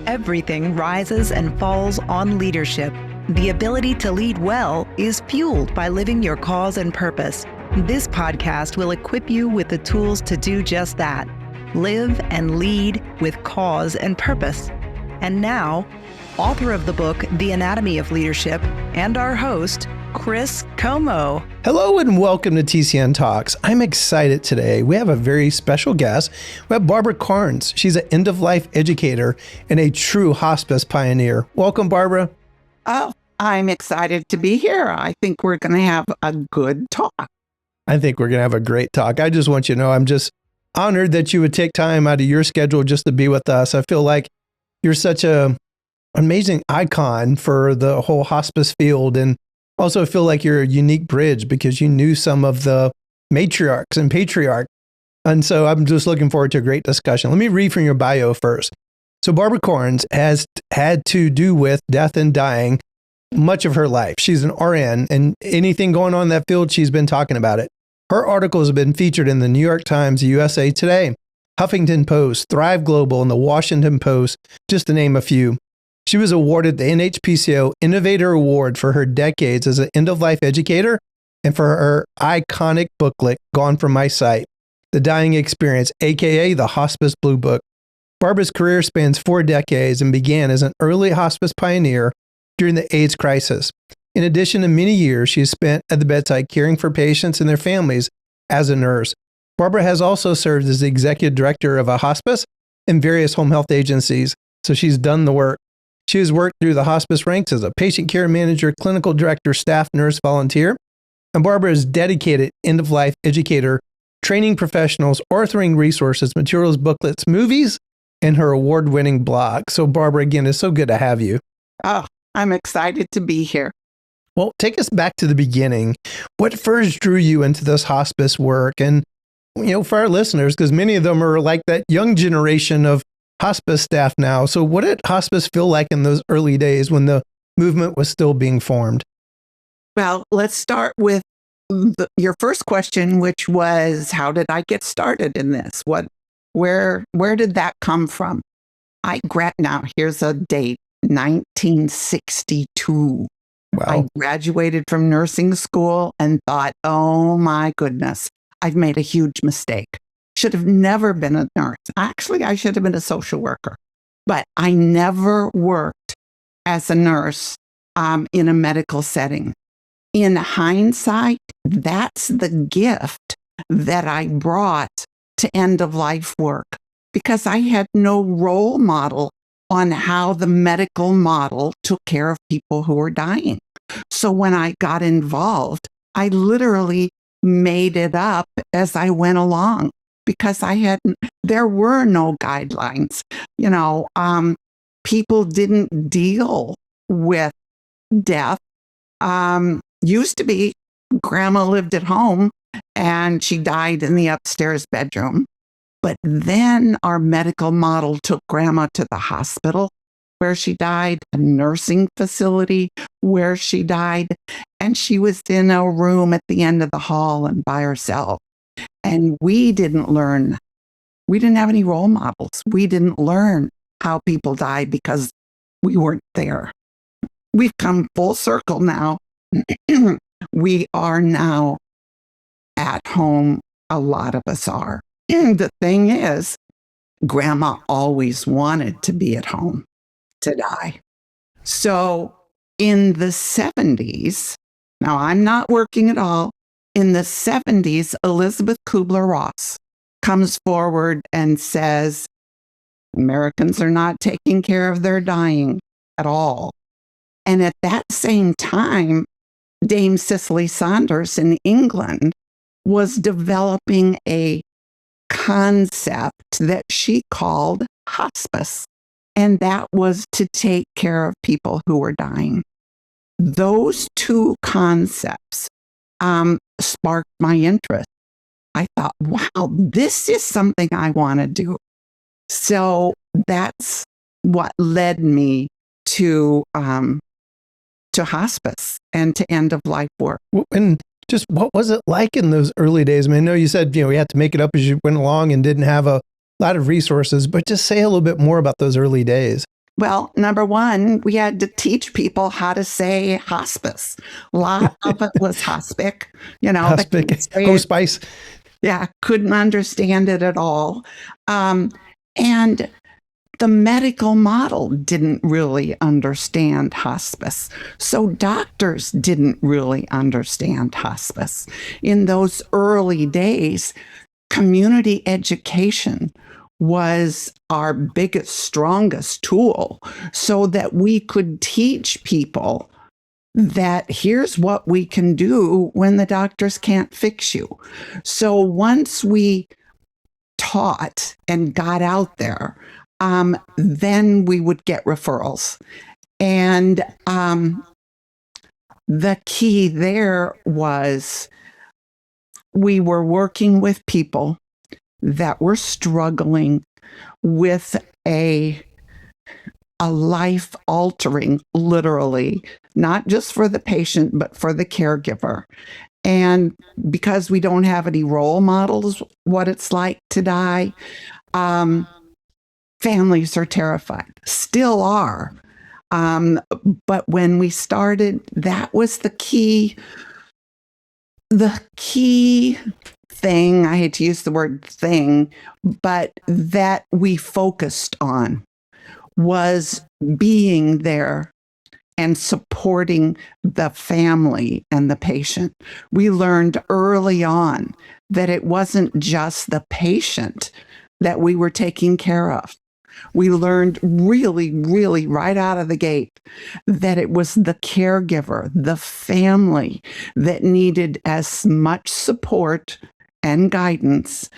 Everything rises and falls on leadership. The ability to lead well is fueled by living your cause and purpose. This podcast will equip you with the tools to do just that. Live and lead with cause and purpose. And now, author of the book, The Anatomy of Leadership, and our host, Chris Comeaux. Hello and welcome to TCNtalks. I'm excited today. We have a very special guest. We have Barbara Karnes. She's an end-of-life educator and a true hospice pioneer. Welcome, Barbara. Oh, I'm excited to be here. I think we're going to have a good talk. I think we're going to have a great talk. I just want you to know I'm just honored that you would take time out of your schedule just to be with us. I feel like you're such an amazing icon for the whole hospice field, and also feel like you're a unique bridge because you knew some of the matriarchs and patriarchs. And so I'm just looking forward to a great discussion. Let me read from your bio first. So Barbara Karnes has had to do with death and dying much of her life. She's an RN, and anything going on in that field, she's been talking about it. Her articles have been featured in the New York Times, USA Today, Huffington Post, Thrive Global, and the Washington Post, just to name a few. She was awarded the NHPCO Innovator Award for her decades as an end-of-life educator and for her iconic booklet, Gone From My Sight, The Dying Experience, aka the Hospice Blue Book. Barbara's career spans 4 decades and began as an early hospice pioneer during the AIDS crisis. In addition to many years she has spent at the bedside caring for patients and their families as a nurse. Barbara has also served as the executive director of a hospice and various home health agencies, so she's done the work. She has worked through the hospice ranks as a patient care manager, clinical director, staff nurse, volunteer. And Barbara is dedicated end-of-life educator, training professionals, authoring resources, materials, booklets, movies, and her award-winning blog. So Barbara, again, it's so good to have you. Oh, I'm excited to be here. Well, take us back to the beginning. What first drew you into this hospice work? And, for our listeners, because many of them are like that young generation of hospice staff now. So what did hospice feel like in those early days when the movement was still being formed? Well, let's start with your first question, which was, how did I get started in this? Where did that come from? Now, here's a date, 1962. Wow. I graduated from nursing school and thought, oh my goodness, I've made a huge mistake. Should have never been a nurse. Actually, I should have been a social worker, but I never worked as a nurse in a medical setting. In hindsight, that's the gift that I brought to end-of-life work because I had no role model on how the medical model took care of people who were dying. So when I got involved, I literally made it up as I went along. Because there were no guidelines. People didn't deal with death. Used to be, grandma lived at home and she died in the upstairs bedroom. But then our medical model took grandma to the hospital where she died, a nursing facility where she died, and she was in a room at the end of the hall and by herself. And we didn't learn. We didn't have any role models. We didn't learn how people die because we weren't there. We've come full circle now. We are now at home. A lot of us are. The thing is, grandma always wanted to be at home to die. So in the 70s, now I'm not working at all. In the 70s, Elizabeth Kubler-Ross comes forward and says, Americans are not taking care of their dying at all. And at that same time, Dame Cicely Saunders in England was developing a concept that she called hospice. And that was to take care of people who were dying. Those two concepts sparked my interest. I thought, wow, this is something I want to do. So that's what led me to hospice and to end-of-life work. And just what was it like in those early days? I mean, I know you said, we had to make it up as you went along and didn't have a lot of resources, but just say a little bit more about those early days. Well, number one, we had to teach people how to say hospice. A lot of it was hospic, they couldn't Hospice, say it. hospice. Yeah, couldn't understand it at all. And the medical model didn't really understand hospice. So doctors didn't really understand hospice. In those early days, community education was our biggest, strongest tool so that we could teach people that here's what we can do when the doctors can't fix you. So once we taught and got out there, then we would get referrals. And the key there was we were working with people that were struggling with a life altering, literally, not just for the patient, but for the caregiver. And because we don't have any role models, what it's like to die, families are terrified, still are. But when we started, that was the key thing, I hate to use the word thing, but that we focused on was being there and supporting the family and the patient. We learned early on that it wasn't just the patient that we were taking care of. We learned really, really right out of the gate that it was the caregiver, the family that needed as much support and guidance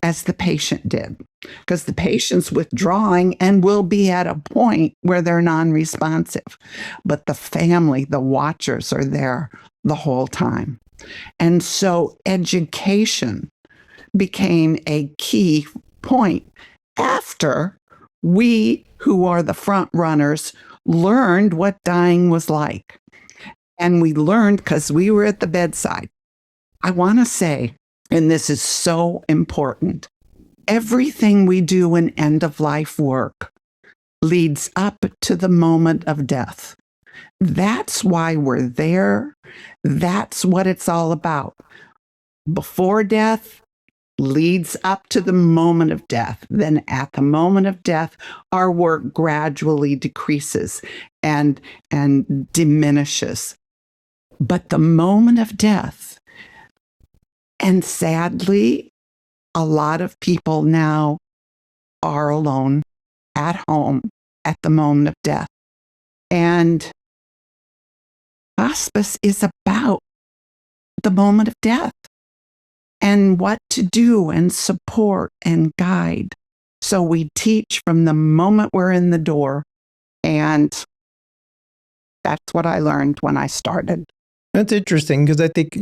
as the patient did. Because the patient's withdrawing and will be at a point where they're non-responsive. But the family, the watchers, are there the whole time. And so education became a key point after we, who are the front runners, learned what dying was like. And we learned because we were at the bedside. I want to say, and this is so important, everything we do in end-of-life work leads up to the moment of death. That's why we're there. That's what it's all about. Before death leads up to the moment of death. Then at the moment of death, our work gradually decreases and diminishes. But the moment of death, and sadly, a lot of people now are alone at home at the moment of death. And hospice is about the moment of death and what to do and support and guide. So we teach from the moment we're in the door. And that's what I learned when I started. That's interesting because I think,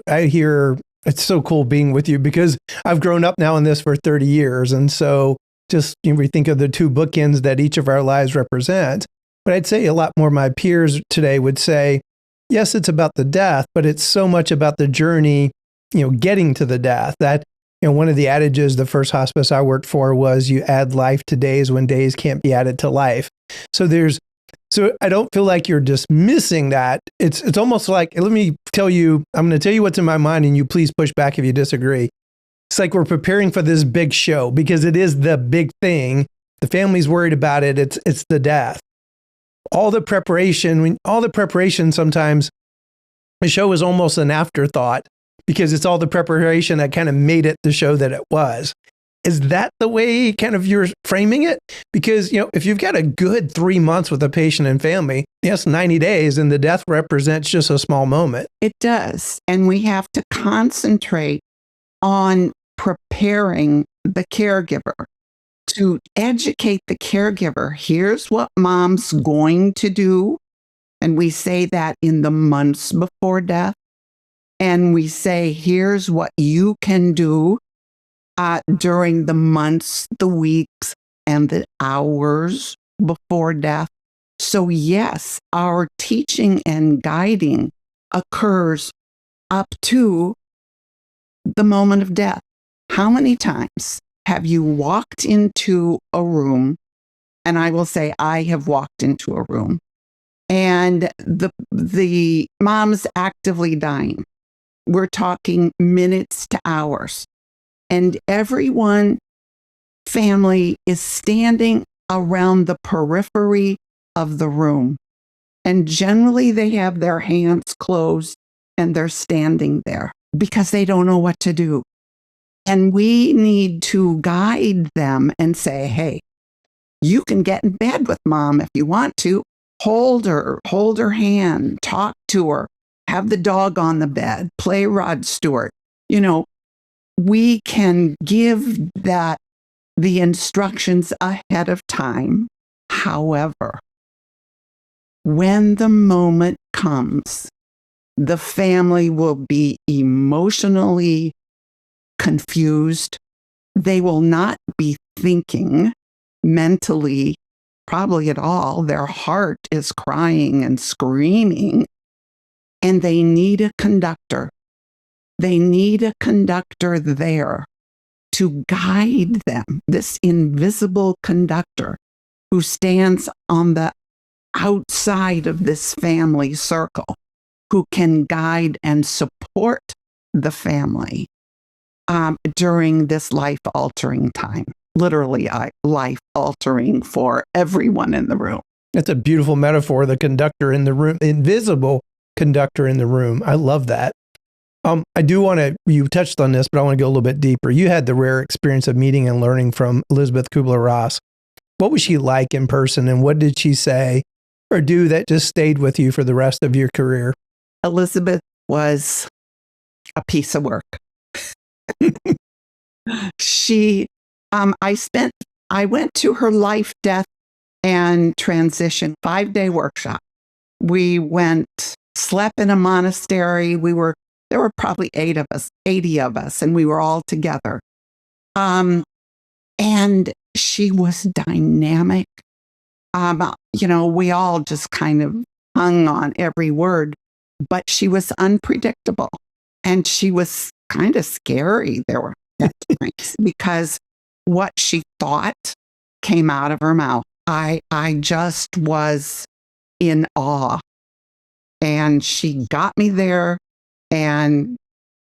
I hear it's so cool being with you because I've grown up now in this for 30 years. And so just we think of the two bookends that each of our lives represent. But I'd say a lot more of my peers today would say, yes, it's about the death, but it's so much about the journey, getting to the death. That, one of the adages, the first hospice I worked for was you add life to days when days can't be added to life. So I don't feel like you're dismissing that. It's almost like, let me tell you, I'm going to tell you what's in my mind and you please push back if you disagree. It's like we're preparing for this big show because it is the big thing. The family's worried about it. It's the death. All the preparation, sometimes the show is almost an afterthought because it's all the preparation that kind of made it the show that it was. Is that the way kind of you're framing it? Because, if you've got a good 3 months with a patient and family, yes, 90 days, and the death represents just a small moment. It does. And we have to concentrate on preparing the caregiver, to educate the caregiver. Here's what mom's going to do. And we say that in the months before death. And we say, here's what you can do during the months, the weeks, and the hours before death. So yes, our teaching and guiding occurs up to the moment of death. How many times have you walked into a room And I will say, I have walked into a room and the mom's actively dying. We're talking minutes to hours. And everyone, family, is standing around the periphery of the room. And generally they have their hands closed and they're standing there because they don't know what to do. And we need to guide them and say, hey, you can get in bed with mom if you want to. Hold her hand, talk to her, have the dog on the bed, play Rod Stewart. We can give the instructions ahead of time. However, when the moment comes, the family will be emotionally confused. They will not be thinking mentally, probably at all. Their heart is crying and screaming, and they need a conductor. They need a conductor there to guide them, this invisible conductor who stands on the outside of this family circle, who can guide and support the family during this life-altering time. Literally life-altering for everyone in the room. That's a beautiful metaphor, the conductor in the room, invisible conductor in the room. I love that. I do want to, you touched on this, but I want to go a little bit deeper. You had the rare experience of meeting and learning from Elizabeth Kubler-Ross. What was she like in person, and what did she say or do that just stayed with you for the rest of your career? Elizabeth was a piece of work. I went to her life, death, and transition 5-day workshop. We slept in a monastery. There were probably 80 of us, and we were all together. And she was dynamic. We all just kind of hung on every word, but she was unpredictable, and she was kind of scary. There were times because what she thought came out of her mouth. I just was in awe, and she got me there, and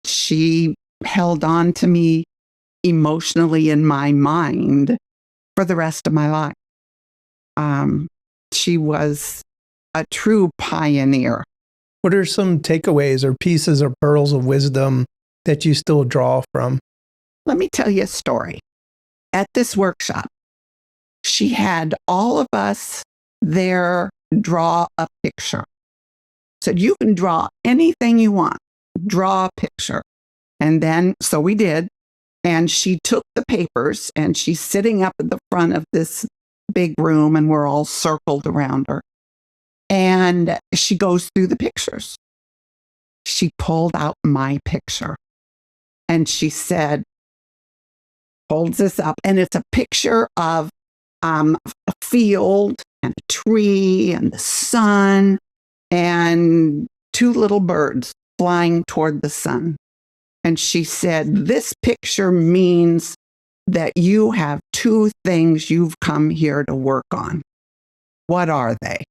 she held on to me emotionally in my mind for the rest of my life. She was a true pioneer. What are some takeaways or pieces or pearls of wisdom that you still draw from? Let me tell you a story. At this workshop, she had all of us there draw a picture. Said, you can draw anything you want. Draw a picture. And then, so we did. And she took the papers, and she's sitting up at the front of this big room, and we're all circled around her. And she goes through the pictures. She pulled out my picture, and she said, holds this up, and it's a picture of a field and a tree and the sun and 2 little birds flying toward the sun. And she said, this picture means that you have 2 things you've come here to work on. What are they?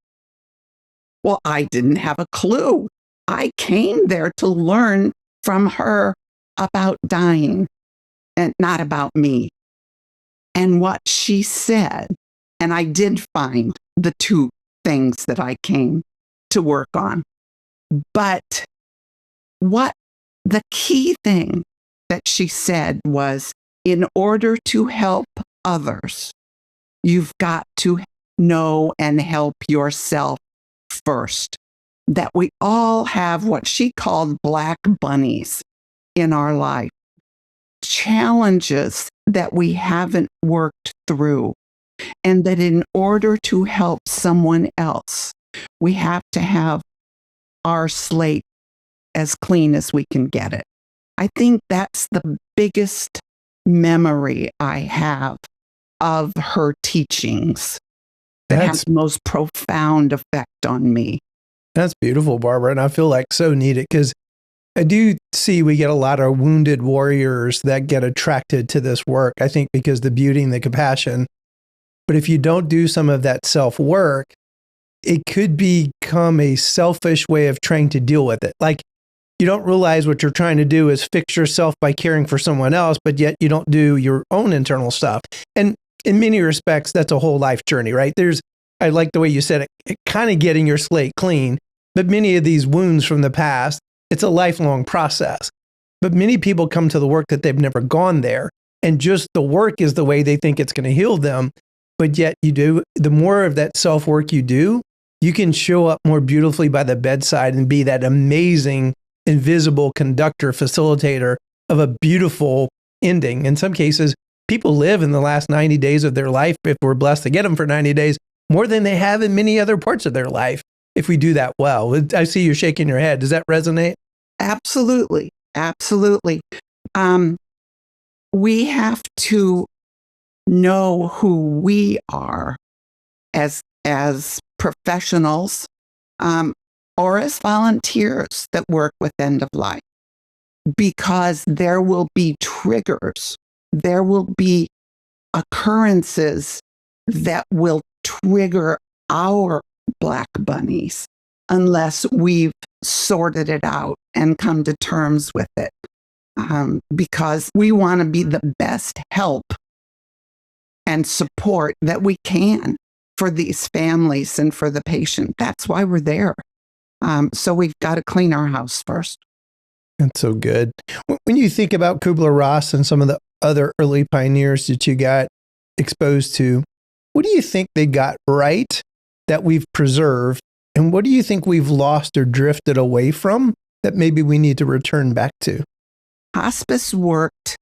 Well, I didn't have a clue. I came there to learn from her about dying and not about me. And what she said, and I did find the 2 things that I came to work on. But what the key thing that she said was, in order to help others, you've got to know and help yourself first. That we all have what she called black bunnies in our life, challenges that we haven't worked through, and that in order to help someone else, we have to have our slate as clean as we can get it. I think that's the biggest memory I have of her teachings that has the most profound effect on me. That's beautiful, Barbara. And I feel like so needed, because I do see we get a lot of wounded warriors that get attracted to this work. I think because the beauty and the compassion But if you don't do some of that self-work, it could become a selfish way of trying to deal with it. Like, you don't realize what you're trying to do is fix yourself by caring for someone else, but yet you don't do your own internal stuff. And in many respects, that's a whole life journey, right? I like the way you said it, kind of getting your slate clean. But many of these wounds from the past, it's a lifelong process. But many people come to the work that they've never gone there. And just the work is the way they think it's going to heal them. But yet the more of that self-work you do, you can show up more beautifully by the bedside and be that amazing, invisible conductor, facilitator of a beautiful ending. In some cases, people live in the last 90 days of their life, if we're blessed to get them for 90 days, more than they have in many other parts of their life, if we do that well. I see you shaking your head. Does that resonate? Absolutely. Absolutely. We have to know who we are as professionals, or as volunteers that work with end of life, because there will be triggers, there will be occurrences that will trigger our black bunnies unless we've sorted it out and come to terms with it, because we want to be the best help and support that we can for these families and for the patient. That's why we're there. So we've got to clean our house first. That's so good. When you think about Kubler-Ross and some of the other early pioneers that you got exposed to, what do you think they got right that we've preserved? And what do you think we've lost or drifted away from that maybe we need to return back to? Hospice worked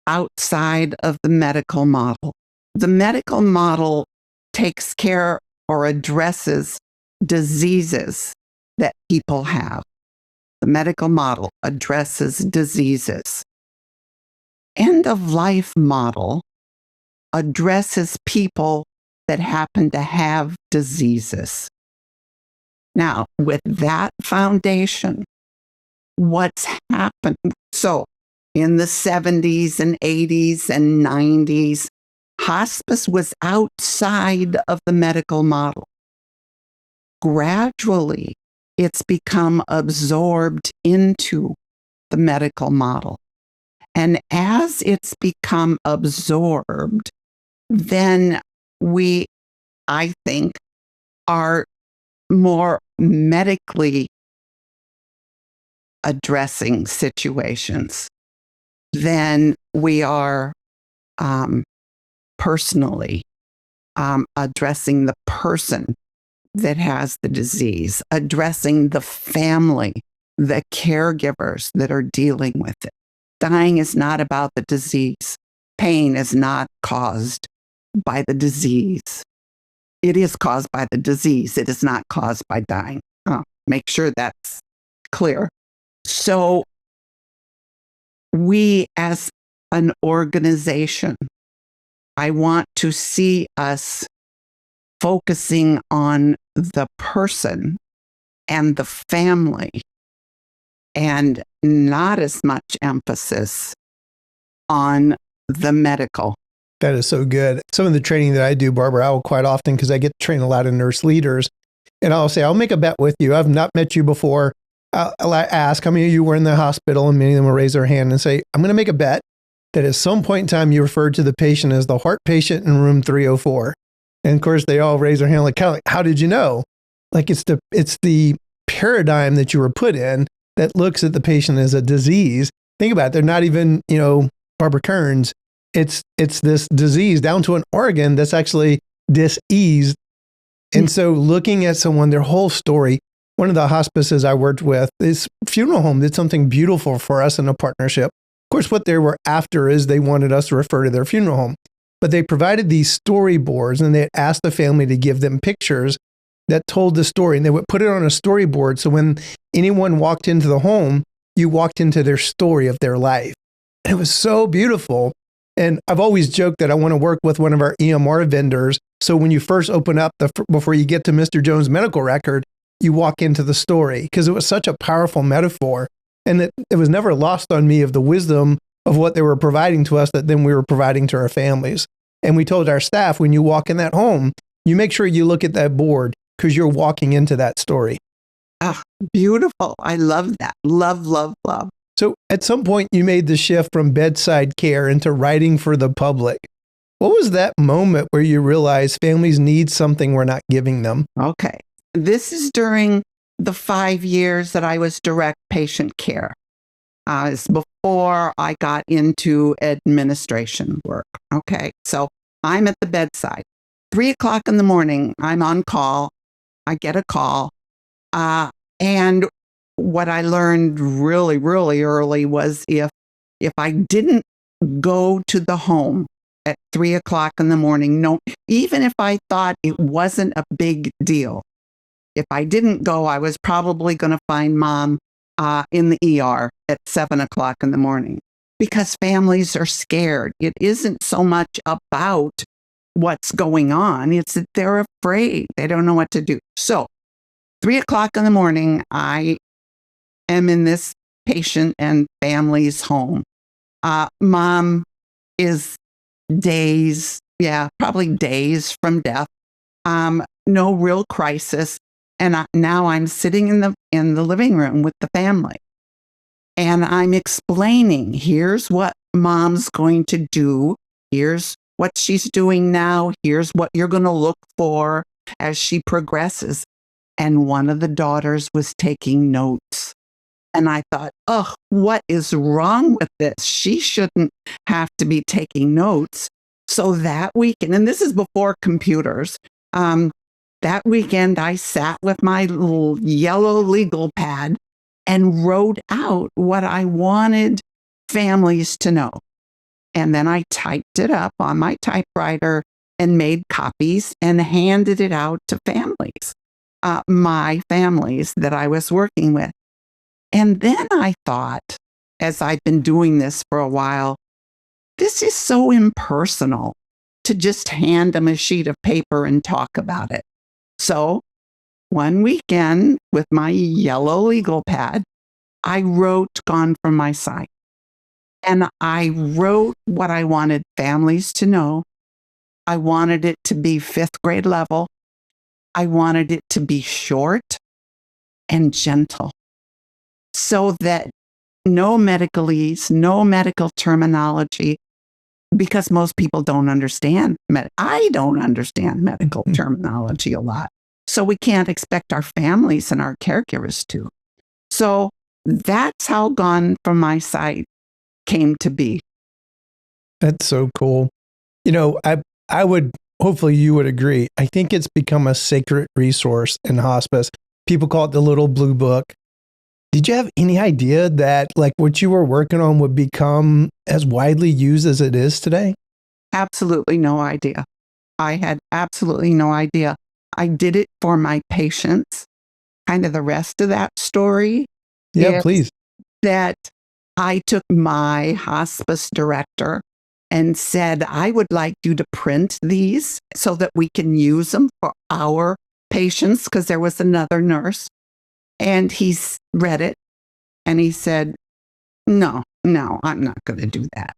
outside of the medical model. The medical model takes care or addresses diseases that people have. The medical model addresses diseases. End of life model addresses people that happen to have diseases. Now, with that foundation, what's happened? So, in the 70s and 80s and 90s, hospice was outside of the medical model. Gradually, it's become absorbed into the medical model. And as it's become absorbed, then we, I think, are more medically addressing situations than we are personally addressing the person that has the disease, addressing the family, the caregivers that are dealing with it. Dying is not about the disease. Pain is not caused by the disease. It is caused by the disease. It is not caused by dying. Make sure that's clear. So we as an organization, I want to see us focusing on the person and the family and not as much emphasis on the medical. That is so good. Some of the training that I do, Barbara, I will quite often, because I get to train a lot of nurse leaders, and I'll say, I'll make a bet with you. I've not met you before. I'll ask how many of you were in the hospital, and many of them will raise their hand and say, I'm going to make a bet that at some point in time you referred to the patient as the heart patient in room 304. And of course, they all raise their hand like, how did you know? Like it's the paradigm that you were put in that looks at the patient as a disease. Think about it. They're not even, Barbara Karnes. It's this disease down to an organ that's actually diseased. And so looking at someone, their whole story, one of the hospices I worked with, this funeral home did something beautiful for us in a partnership. Of course, what they were after is they wanted us to refer to their funeral home. But they provided these storyboards, and they asked the family to give them pictures that told the story. And they would put it on a storyboard. So when anyone walked into the home, you walked into their story of their life. And it was so beautiful. And I've always joked that I want to work with one of our EMR vendors. So when you first open up, before you get to Mr. Jones' medical record, you walk into the story, because it was such a powerful metaphor. And it was never lost on me of the wisdom of what they were providing to us that then we were providing to our families. And we told our staff, when you walk in that home, you make sure you look at that board because you're walking into that story. Ah, beautiful. I love that. Love, love, love. So at some point, you made the shift from bedside care into writing for the public. What was that moment where you realized families need something we're not giving them? Okay. This is during the 5 years that I was direct patient care. It's before I got into administration work. Okay. So I'm at the bedside. 3:00 in the morning, I'm on call. I get a call. And what I learned really, really early was if I didn't go to the home at 3:00 in the morning, no, even if I thought it wasn't a big deal, if I didn't go, I was probably going to find mom in the ER at 7:00 in the morning because families are scared. It isn't so much about what's going on. It's that they're afraid. They don't know what to do. So 3:00 in the morning, I am in this patient and family's home. Mom is probably days from death. No real crisis. And now I'm sitting in the living room with the family. And I'm explaining, here's what mom's going to do. Here's what she's doing now. Here's what you're going to look for as she progresses. And one of the daughters was taking notes. And I thought, oh, what is wrong with this? She shouldn't have to be taking notes. So that weekend, and this is before computers, that weekend I sat with my little yellow legal pad and wrote out what I wanted families to know. And then I typed it up on my typewriter and made copies and handed it out to families, my families that I was working with. And then I thought, as I've been doing this for a while, this is so impersonal to just hand them a sheet of paper and talk about it. So one weekend with my yellow legal pad, I wrote Gone From My Sight. And I wrote what I wanted families to know. I wanted it to be 5th grade level. I wanted it to be short and gentle so that no medicalese, no medical terminology, because most people don't understand. I don't understand medical terminology a lot. So we can't expect our families and our caregivers to. So that's how Gone From My Sight came to be. That's so cool. You know, I would, hopefully you would agree. I think it's become a sacred resource in hospice. People call it the little blue book. Did you have any idea that like what you were working on would become as widely used as it is today? Absolutely no idea. I had absolutely no idea. I did it for my patients. Kind of the rest of that story. Yeah, please. That I took my hospice director and said, I would like you to print these so that we can use them for our patients, because there was another nurse. And he read it and he said, no, I'm not going to do that.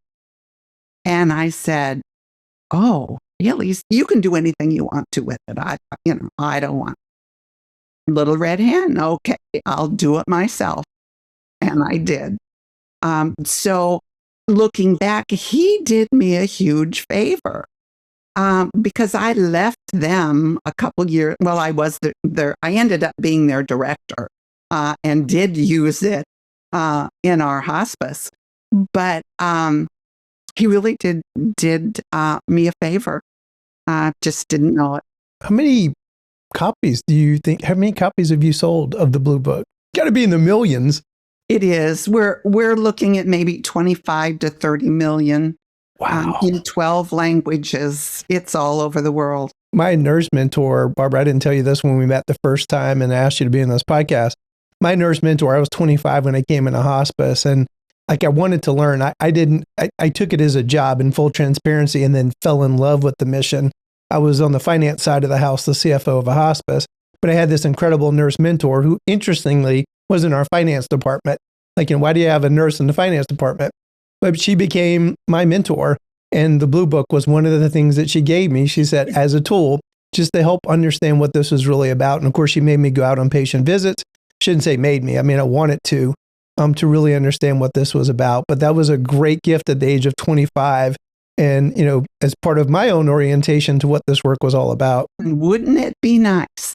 And I said, oh, really? You can do anything you want to with it. I don't want little red hen. Okay, I'll do it myself. And I did. So looking back, he did me a huge favor because I left them a couple years. Well, I was I ended up being their director and did use it in our hospice. But he really did me a favor. Just didn't know it. How many copies have you sold of the Blue Book? Got to be in the millions. It is. We're looking at maybe 25 to 30 million. Wow. In 12 languages. It's all over the world. My nurse mentor, Barbara, I didn't tell you this when we met the first time and asked you to be in this podcast. My nurse mentor, I was 25 when I came into hospice, and like I wanted to learn. I took it as a job in full transparency and then fell in love with the mission. I was on the finance side of the house, the CFO of a hospice, but I had this incredible nurse mentor who interestingly was in our finance department. Like, why do you have a nurse in the finance department? But she became my mentor. And the Blue Book was one of the things that she gave me, she said, as a tool, just to help understand what this was really about. And of course, she made me go out on patient visits. Shouldn't say made me. I mean, I wanted to really understand what this was about. But that was a great gift at the age of 25. And, as part of my own orientation to what this work was all about. Wouldn't it be nice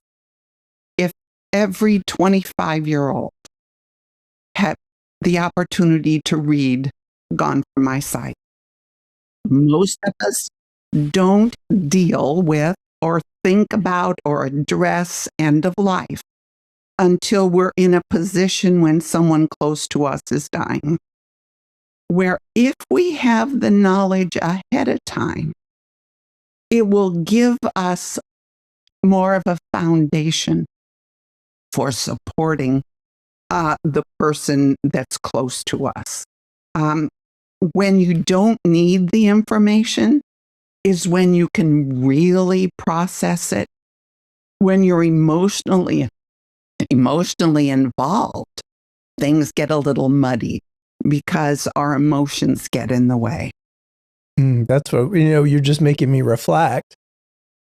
if every 25-year-old had the opportunity to read Gone From My Sight? Most of us don't deal with or think about or address end of life until we're in a position when someone close to us is dying. Where if we have the knowledge ahead of time, it will give us more of a foundation for supporting the person that's close to us. When you don't need the information is when you can really process it. When you're emotionally involved, things get a little muddy because our emotions get in the way. That's what, you're just making me reflect.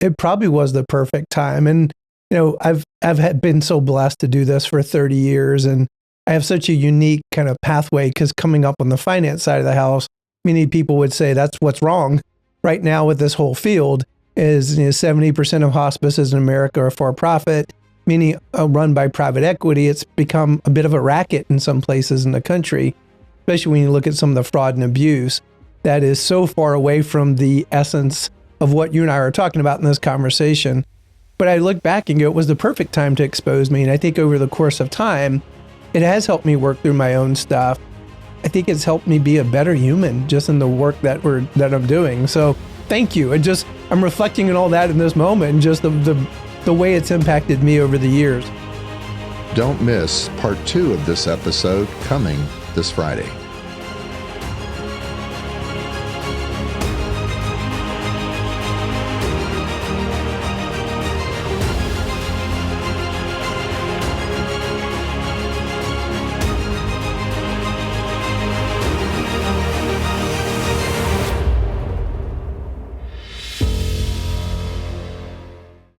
It probably was the perfect time. And, I've been so blessed to do this for 30 years. And I have such a unique kind of pathway because coming up on the finance side of the house, many people would say that's what's wrong right now with this whole field is 70% of hospices in America are for profit, meaning run by private equity. It's become a bit of a racket in some places in the country, especially when you look at some of the fraud and abuse that is so far away from the essence of what you and I are talking about in this conversation. But I look back and go, it was the perfect time to expose me. And I think over the course of time, it has helped me work through my own stuff. I think it's helped me be a better human just in the work that I'm doing. So thank you. I'm reflecting on all that in this moment and just the way it's impacted me over the years. Don't miss part 2 of this episode coming this Friday.